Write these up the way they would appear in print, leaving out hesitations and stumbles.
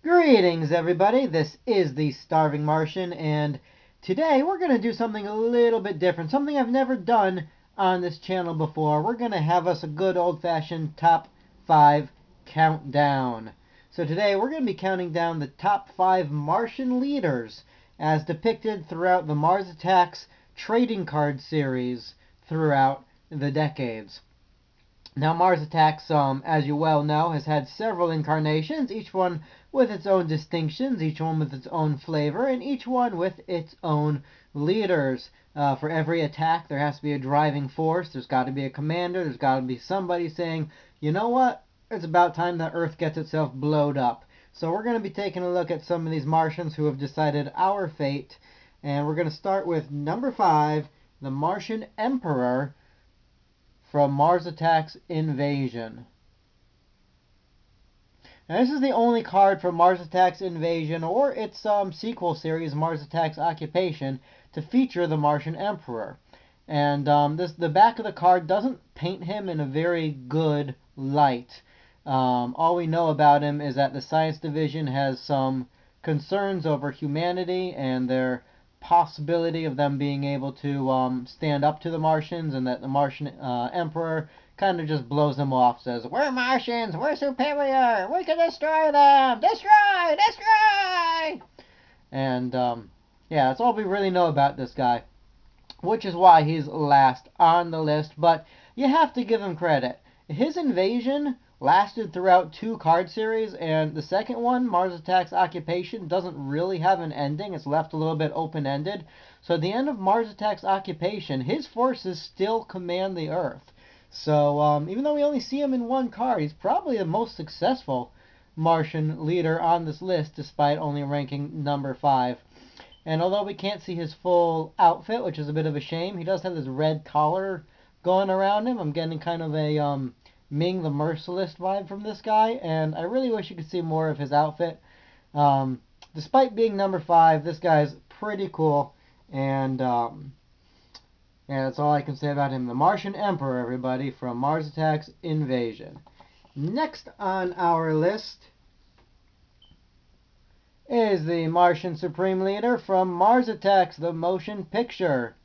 Greetings, everybody. This is the Starving Martian, and today we're going to do something a little bit different, something I've never done on this channel before. We're going to have us a good old-fashioned top 5 countdown. So today we're going to be counting down the top 5 Martian leaders as depicted throughout the Mars Attacks trading card series throughout the decades. Now, Mars Attacks, as you well know, has had several incarnations, each one with its own distinctions, each one with its own flavor, and each one with its own leaders. For every attack, there has to be a driving force. There's got to be a commander. There's got to be somebody saying, you know what? It's about time that Earth gets itself blowed up. So we're going to be taking a look at some of these Martians who have decided our fate. And we're going to start with number 5, the Martian Emperor from Mars Attacks Invasion. Now, this is the only card from Mars Attacks Invasion or its sequel series, Mars Attacks Occupation, to feature the Martian Emperor. And the back of the card doesn't paint him in a very good light. All we know about him is that the Science Division has some concerns over humanity and their possibility of them being able to stand up to the Martians, and that the Martian Emperor kind of just blows them off, says, we're Martians, we're superior, we can destroy them, destroy, destroy! And yeah, that's all we really know about this guy, which is why he's last on the list. But you have to give him credit. His invasion lasted throughout 2 card series, and the second one, Mars Attacks Occupation, doesn't really have an ending. It's left a little bit open-ended. So at the end of Mars Attacks Occupation, his forces still command the Earth. So even though we only see him in 1 card, he's probably the most successful Martian leader on this list, despite only ranking number 5. And although we can't see his full outfit, which is a bit of a shame, he does have this red collar going around him. I'm getting kind of a Ming the Merciless vibe from this guy, and I really wish you could see more of his outfit. Despite being number 5, this guy's pretty cool, and yeah, that's all I can say about him. The Martian Emperor, everybody, from Mars Attacks Invasion. Next on our list is the Martian Supreme Leader from Mars Attacks, the motion picture.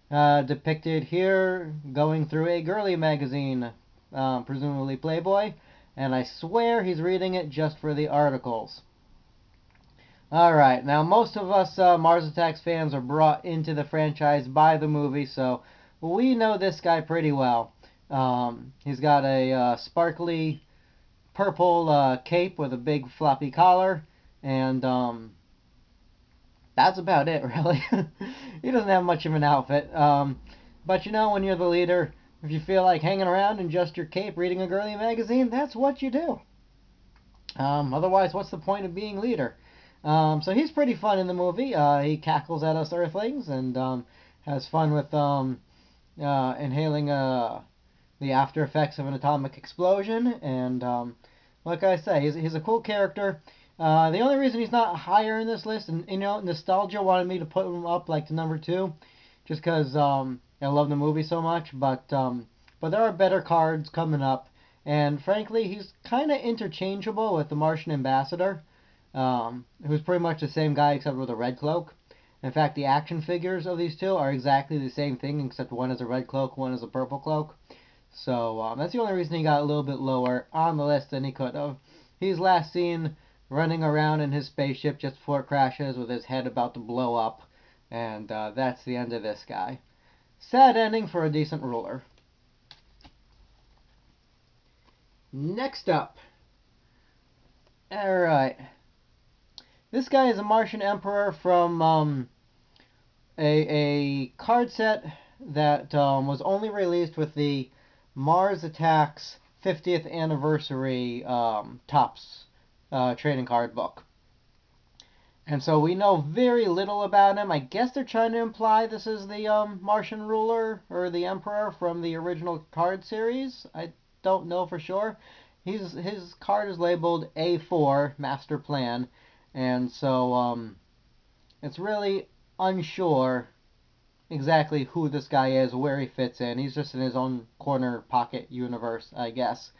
Depicted here going through a girly magazine, presumably Playboy, and I swear he's reading it just for the articles. Alright, now most of us Mars Attacks fans are brought into the franchise by the movie, so we know this guy pretty well. He's got a sparkly purple cape with a big floppy collar, and that's about it, really. He doesn't have much of an outfit. But you know, when you're the leader, if you feel like hanging around in just your cape reading a girly magazine, that's what you do. Otherwise, what's the point of being leader? So he's pretty fun in the movie. He cackles at us Earthlings and has fun with inhaling the after effects of an atomic explosion. And like I say, he's a cool character. The only reason he's not higher in this list, and you know, nostalgia wanted me to put him up like to number 2, just because I love the movie so much. But there are better cards coming up, and frankly, he's kind of interchangeable with the Martian Ambassador, who's pretty much the same guy except with a red cloak. In fact, the action figures of these two are exactly the same thing, except one is a red cloak, one is a purple cloak. So that's the only reason he got a little bit lower on the list than he could have. He's last seen running around in his spaceship just before it crashes with his head about to blow up. And that's the end of this guy. Sad ending for a decent ruler. Next up. Alright. This guy is a Martian Emperor from a card set that was only released with the Mars Attacks 50th Anniversary Topps trading card book. And so we know very little about him. I guess they're trying to imply this is the Martian ruler or the Emperor from the original card series. I don't know for sure. His card is labeled A4, Master Plan, and so it's really unsure exactly who this guy is, where he fits in. He's just in his own corner pocket universe, I guess.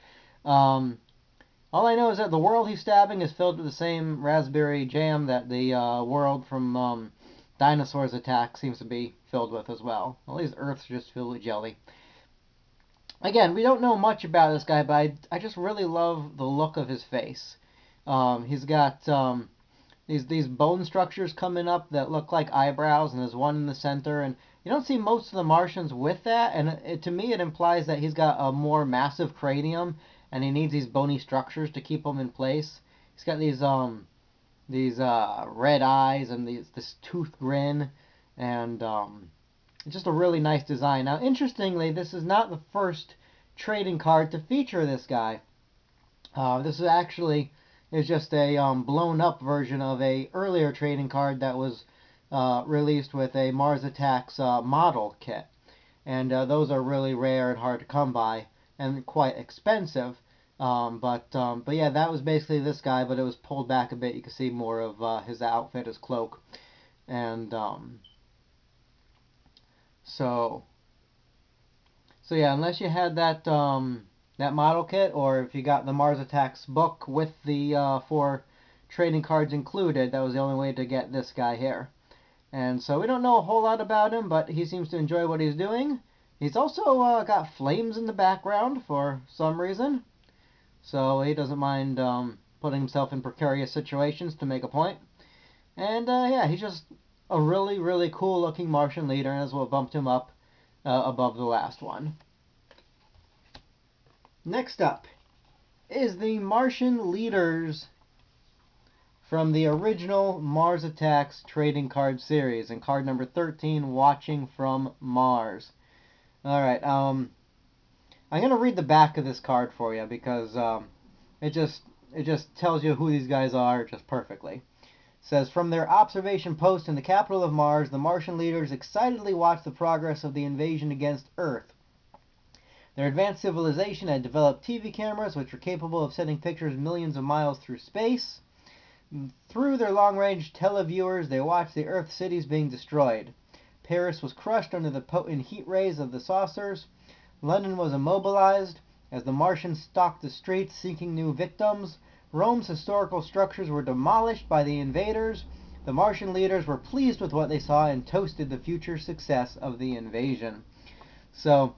All I know is that the world he's stabbing is filled with the same raspberry jam that the world from Dinosaurs Attack seems to be filled with as well. At least Earth's just filled with jelly. Again, we don't know much about this guy, but I just really love the look of his face. He's got these bone structures coming up that look like eyebrows, and there's one in the center, and you don't see most of the Martians with that, and to me it implies that he's got a more massive cranium, and he needs these bony structures to keep him in place. He's got these red eyes and this tooth grin, and just a really nice design. Now, interestingly, this is not the first trading card to feature this guy. This is actually is just a blown up version of a earlier trading card that was released with a Mars Attacks model kit, and those are really rare and hard to come by and quite expensive. But yeah, that was basically this guy, but it was pulled back a bit. You can see more of his outfit, his cloak, and so yeah, unless you had that model kit, or if you got the Mars Attacks book with the 4 trading cards included, that was the only way to get this guy here. And so we don't know a whole lot about him, but he seems to enjoy what he's doing. He's also got flames in the background for some reason, so he doesn't mind putting himself in precarious situations to make a point. And yeah, he's just a really, really cool looking Martian leader, and as well bumped him up above the last one. Next up is the Martian leaders from the original Mars Attacks trading card series, and card number 13, Watching from Mars. Alright, I'm going to read the back of this card for you, because it just tells you who these guys are just perfectly. It says, from their observation post in the capital of Mars, the Martian leaders excitedly watched the progress of the invasion against Earth. Their advanced civilization had developed TV cameras which were capable of sending pictures millions of miles through space. Through their long-range televiewers, they watched the Earth cities being destroyed. Paris was crushed under the potent heat rays of the saucers. London was immobilized as the Martians stalked the streets seeking new victims. Rome's historical structures were demolished by the invaders. The Martian leaders were pleased with what they saw and toasted the future success of the invasion. So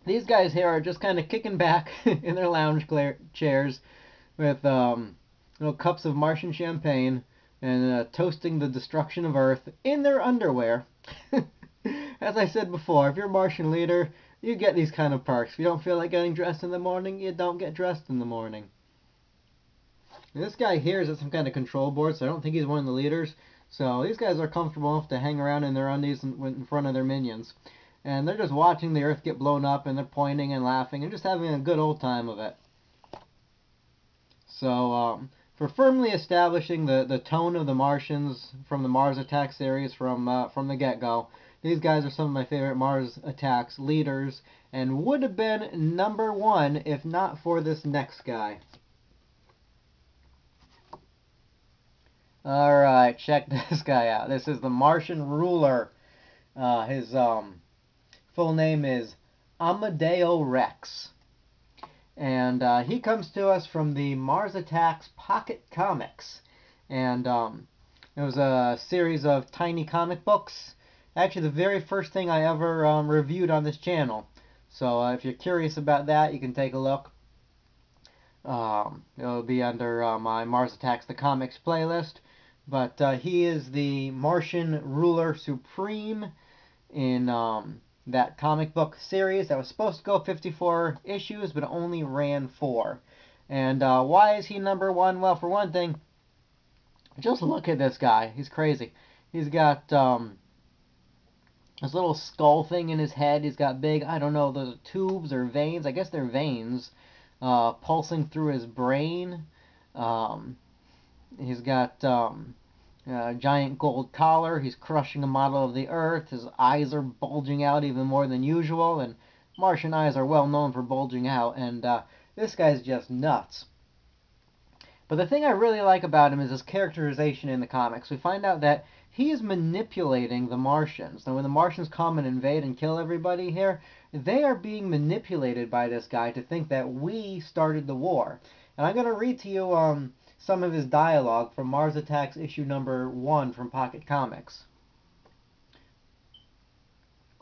these guys here are just kind of kicking back in their lounge chairs with cups of Martian champagne and toasting the destruction of Earth in their underwear. As I said before, if you're a Martian leader, you get these kind of perks. If you don't feel like getting dressed in the morning, you don't get dressed in the morning. And this guy here is at some kind of control board, so I don't think he's one of the leaders. So these guys are comfortable enough to hang around in their undies in front of their minions. And they're just watching the Earth get blown up, and they're pointing and laughing and just having a good old time of it. So, for firmly establishing the tone of the Martians from the Mars Attack series from the get-go, these guys are some of my favorite Mars Attacks leaders, and would have been number 1 if not for this next guy. Alright, check this guy out. This is the Martian ruler. His full name is Amadeo Rex. And he comes to us from the Mars Attacks Pocket Comics. And it was a series of tiny comic books. Actually, the very first thing I ever reviewed on this channel. So if you're curious about that, you can take a look. It'll be under my Mars Attacks the Comics playlist. But he is the Martian ruler supreme in that comic book series that was supposed to go 54 issues, but only ran 4. And why is he number 1? Well, for one thing, just look at this guy. He's crazy. He's got this little skull thing in his head. He's got big, I don't know, those tubes or veins. I guess they're veins pulsing through his brain. He's got a giant gold collar. He's crushing a model of the Earth. His eyes are bulging out even more than usual, and Martian eyes are well known for bulging out, and this guy's just nuts. But the thing I really like about him is his characterization in the comics. We find out that he is manipulating the Martians. Now, when the Martians come and invade and kill everybody here, they are being manipulated by this guy to think that we started the war. And I'm going to read to you some of his dialogue from Mars Attacks issue number 1 from Pocket Comics.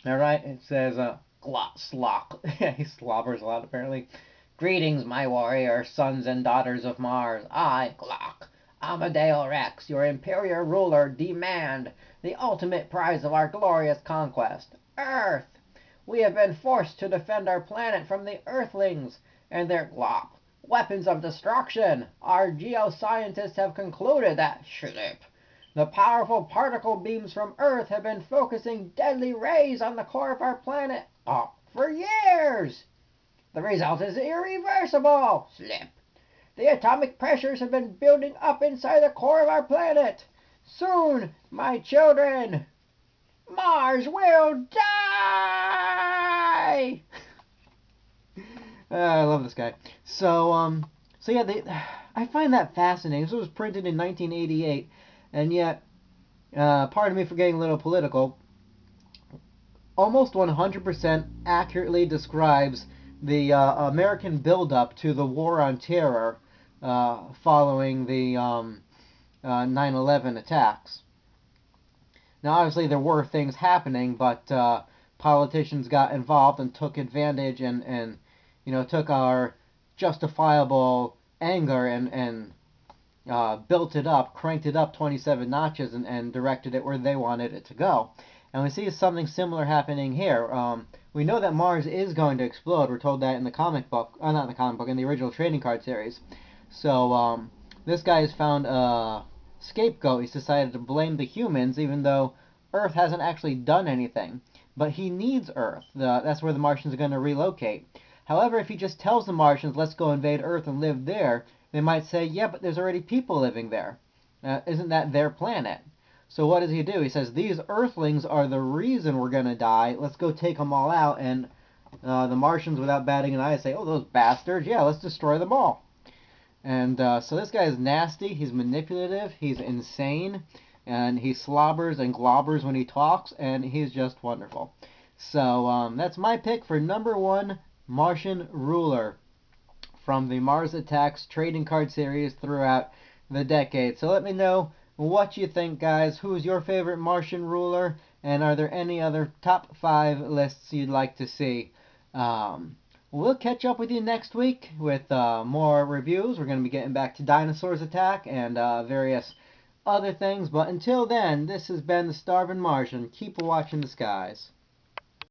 Alright, it says, Slock. He slobbers a lot, apparently. Greetings, my warrior, sons and daughters of Mars. I, Glock, Amadeo Rex, your imperial ruler, demand the ultimate prize of our glorious conquest, Earth. We have been forced to defend our planet from the Earthlings and their glop weapons of destruction. Our geoscientists have concluded that the powerful particle beams from Earth have been focusing deadly rays on the core of our planet for years. The result is irreversible. The atomic pressures have been building up inside the core of our planet. Soon, my children, Mars will die. I love this guy. So yeah, I find that fascinating. This was printed in 1988, and yet, pardon me for getting a little political, almost 100% accurately describes the American buildup to the War on Terror following the 9/11 attacks. Now, obviously, there were things happening, but politicians got involved and took advantage and took our justifiable anger and built it up, cranked it up 27 notches, and directed it where they wanted it to go. And we see something similar happening here. We know that Mars is going to explode. We're told that in the comic book, not in the comic book, in the original trading card series. So this guy has found a scapegoat. He's decided to blame the humans, even though Earth hasn't actually done anything. But he needs Earth. That's where the Martians are going to relocate. However, if he just tells the Martians, let's go invade Earth and live there, they might say, yeah, but there's already people living there. Isn't that their planet? So what does he do? He says, these Earthlings are the reason we're going to die. Let's go take them all out. And the Martians, without batting an eye, say, oh, those bastards. Yeah, let's destroy them all. And so this guy is nasty. He's manipulative. He's insane. And he slobbers and globbers when he talks. And he's just wonderful. So that's my pick for number 1 Martian Ruler from the Mars Attacks trading card series throughout the decade. So let me know what you think, guys. Who's your favorite Martian ruler? And are there any other top 5 lists you'd like to see? We'll catch up with you next week with more reviews. We're going to be getting back to Dinosaurs Attack and various other things. But until then, this has been the Starving Martian. Keep watching the skies.